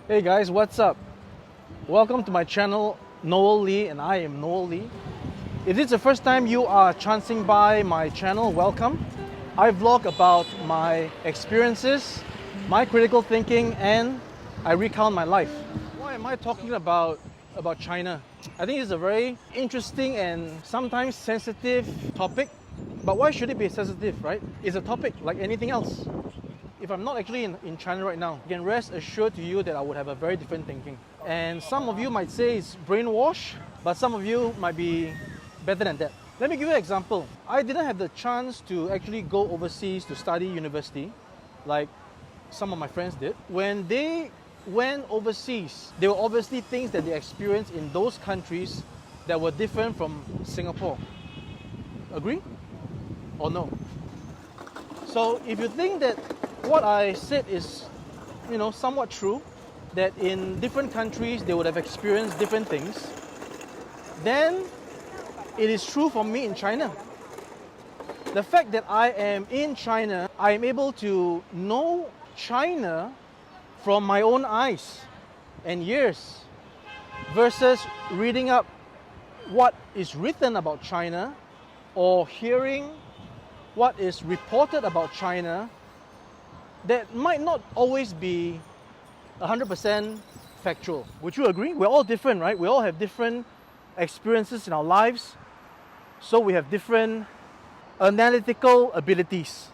Hey guys, what's up? Welcome to my channel, Noel Lee, and I am Noel Lee. If this is the first time you are chancing by my channel, welcome. I vlog about my experiences, my critical thinking, and I recount my life. Why am I talking about China? I think it's a very interesting and sometimes sensitive topic. But why should it be sensitive, right? It's a topic like anything else. If I'm not actually in China right now, you can rest assured to you that I would have a very different thinking. And some of you might say it's brainwashed, but some of you might be better than that. Let me give you an example. I didn't have the chance to actually go overseas to study university like some of my friends did. When they went overseas, there were obviously things that they experienced in those countries that were different from Singapore. Agree? Or no? So if you think that what I said is, somewhat true, that in different countries they would have experienced different things, then it is true for me in China. The fact that I am in China, I am able to know China from my own eyes and ears versus reading up what is written about China or hearing what is reported about China that might not always be 100% factual. Would you agree? We're all different, right? We all have different experiences in our lives, so we have different analytical abilities.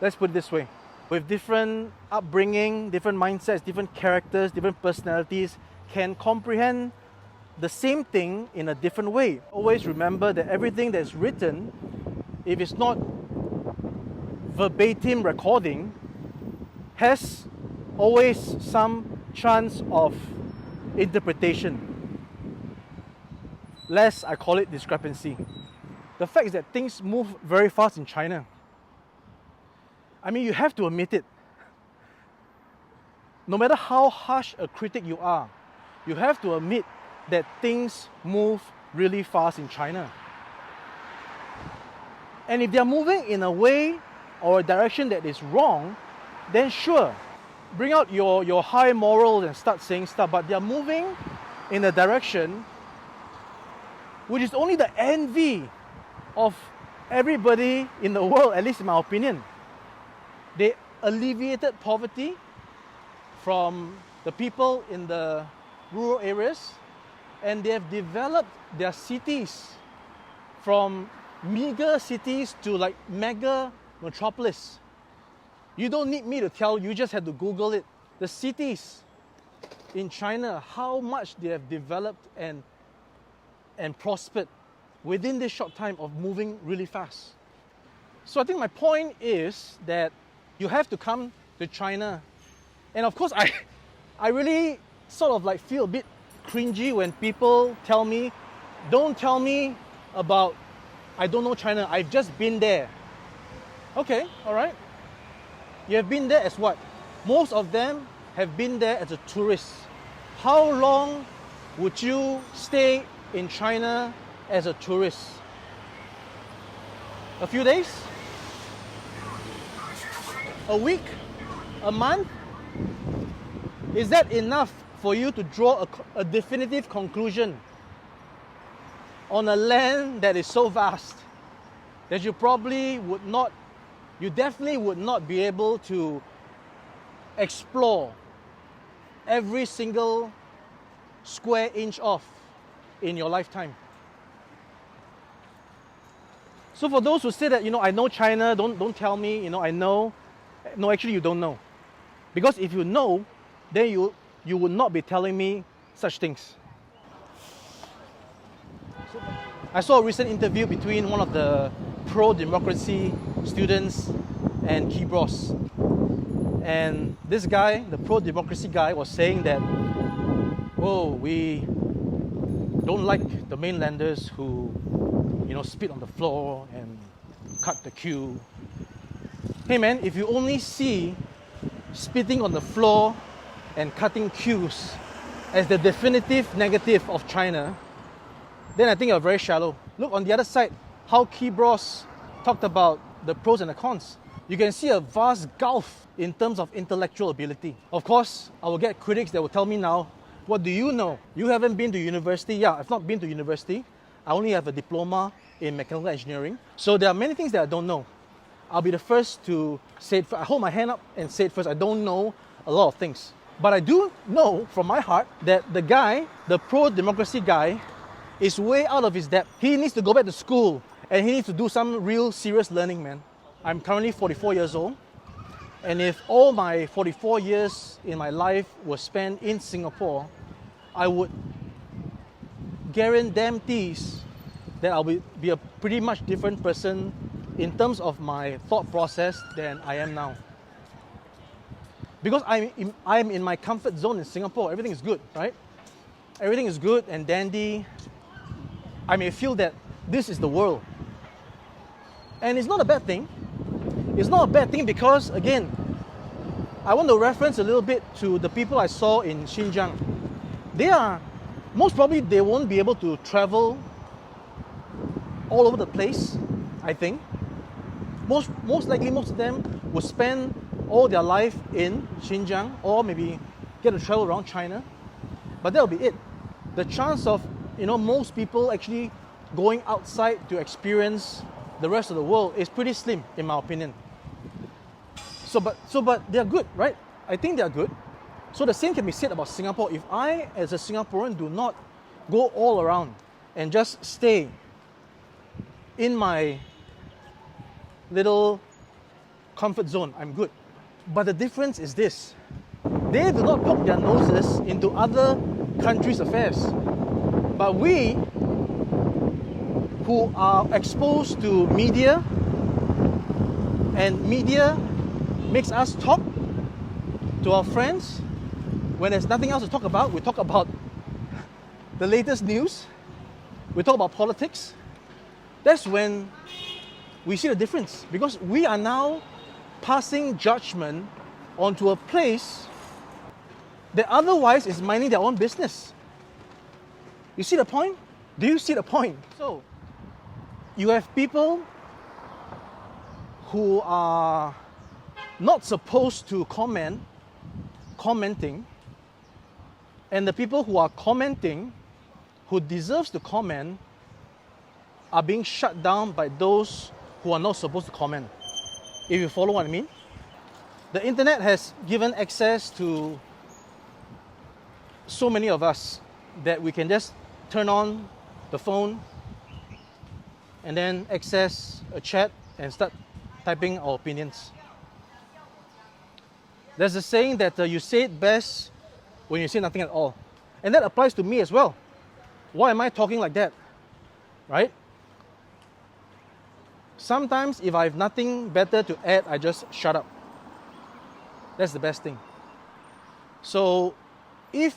Let's put it this way. With different upbringing, different mindsets, different characters, different personalities, can comprehend the same thing in a different way. Always remember that everything that's written, if it's not verbatim recording, has always some chance of interpretation. Less, I call it discrepancy. The fact is that things move very fast in China. I mean, you have to admit it. No matter how harsh a critic you are, you have to admit that things move really fast in China. And if they're moving in a way or a direction that is wrong, then sure, bring out your high morals and start saying stuff, but they're moving in a direction which is only the envy of everybody in the world, at least in my opinion. They alleviated poverty from the people in the rural areas, and they have developed their cities from meager cities to like mega metropolis. You don't need me to tell you, just have to Google it. The cities in China, how much they have developed and prospered within this short time of moving really fast. So I think my point is that you have to come to China. And of course, I really sort of like feel a bit cringy when people tell me, don't tell me about, I don't know China, I've just been there. Okay, all right. You have been there as what? Most of them have been there as a tourist. How long would you stay in China as a tourist? A few days? A week? A month? Is that enough for you to draw a definitive conclusion on a land that is so vast that you definitely would not be able to explore every single square inch of in your lifetime? So for those who say that, I know China, don't tell me, I know. No, actually you don't know. Because if you know, then you would not be telling me such things. I saw a recent interview between one of the pro-democracy students and Kibros. And this guy, the pro-democracy guy, was saying that, we don't like the mainlanders who, spit on the floor and cut the queue. Hey man, if you only see spitting on the floor and cutting queues as the definitive negative of China, then I think you're very shallow. Look on the other side, how Kibros talked about the pros and the cons. You can see a vast gulf in terms of intellectual ability. Of course, I will get critics that will tell me now, what do you know? You haven't been to university. Yeah, I've not been to university. I only have a diploma in mechanical engineering. So there are many things that I don't know. I'll be the first to say it. I hold my hand up and say it first. I don't know a lot of things. But I do know from my heart that the guy, the pro-democracy guy, is way out of his depth. He needs to go back to school and he needs to do some real serious learning, man. I'm currently 44 years old. And if all my 44 years in my life were spent in Singapore, I would guarantee that I'll be a pretty much different person in terms of my thought process than I am now. Because I'm in my comfort zone in Singapore. Everything is good, right? Everything is good and dandy. I may feel that this is the world. And it's not a bad thing. It's not a bad thing because, again, I want to reference a little bit to the people I saw in Xinjiang. Most probably they won't be able to travel all over the place, I think. Most likely most of them will spend all their life in Xinjiang or maybe get to travel around China. But that'll be it. The chance of most people actually going outside to experience the rest of the world is pretty slim, in my opinion. But they're good, right? I think they're good. So the same can be said about Singapore. If I, as a Singaporean, do not go all around and just stay in my little comfort zone, I'm good. But the difference is this. They do not poke their noses into other countries' affairs. But we, who are exposed to media, and media makes us talk to our friends, when there's nothing else to talk about, we talk about the latest news, we talk about politics. That's when we see the difference, because we are now passing judgment onto a place that otherwise is minding their own business. You see the point? Do you see the point? So, you have people who are not supposed to commenting, and the people who are commenting, who deserves to comment, are being shut down by those who are not supposed to comment. If you follow what I mean? The internet has given access to so many of us that we can just turn on the phone and then access a chat and start typing our opinions. There's a saying that you say it best when you say nothing at all. And that applies to me as well. Why am I talking like that? Right? Sometimes if I have nothing better to add, I just shut up. That's the best thing. So if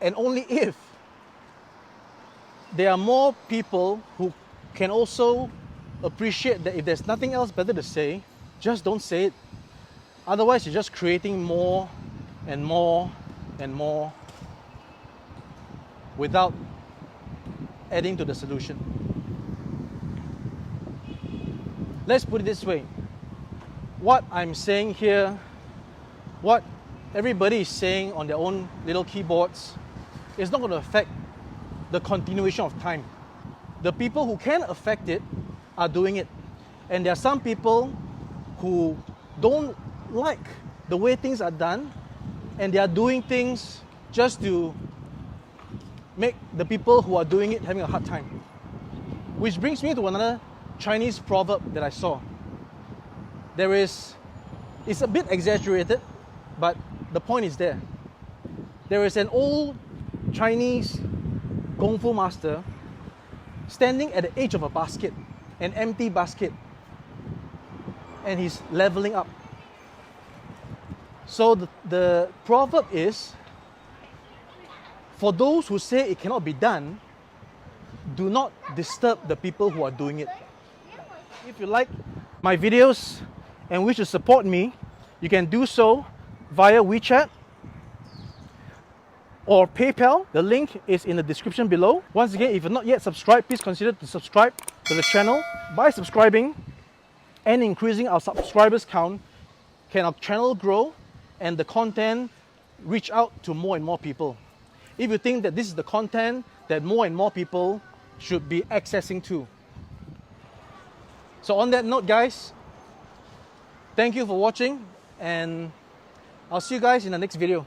and only if there are more people who can also appreciate that if there's nothing else better to say, just don't say it. Otherwise, you're just creating more and more and more without adding to the solution. Let's put it this way. What I'm saying here, what everybody is saying on their own little keyboards, is not going to affect the continuation of time. The people who can affect it are doing it. And there are some people who don't like the way things are done, and they are doing things just to make the people who are doing it having a hard time. Which brings me to another Chinese proverb that I saw. It's a bit exaggerated, but the point is there. There is an old Chinese Kung Fu master standing at the edge of a basket, an empty basket, and he's leveling up. So the proverb is, for those who say it cannot be done, do not disturb the people who are doing it. If you like my videos and wish to support me, you can do so via WeChat or PayPal. The link is in the description below. Once again, if you're not yet subscribed, please consider to subscribe to the channel. By subscribing, and increasing our subscribers count can our channel grow and the content reach out to more and more people. If you think that this is the content that more and more people should be accessing to. So on that note, guys, thank you for watching, and I'll see you guys in the next video.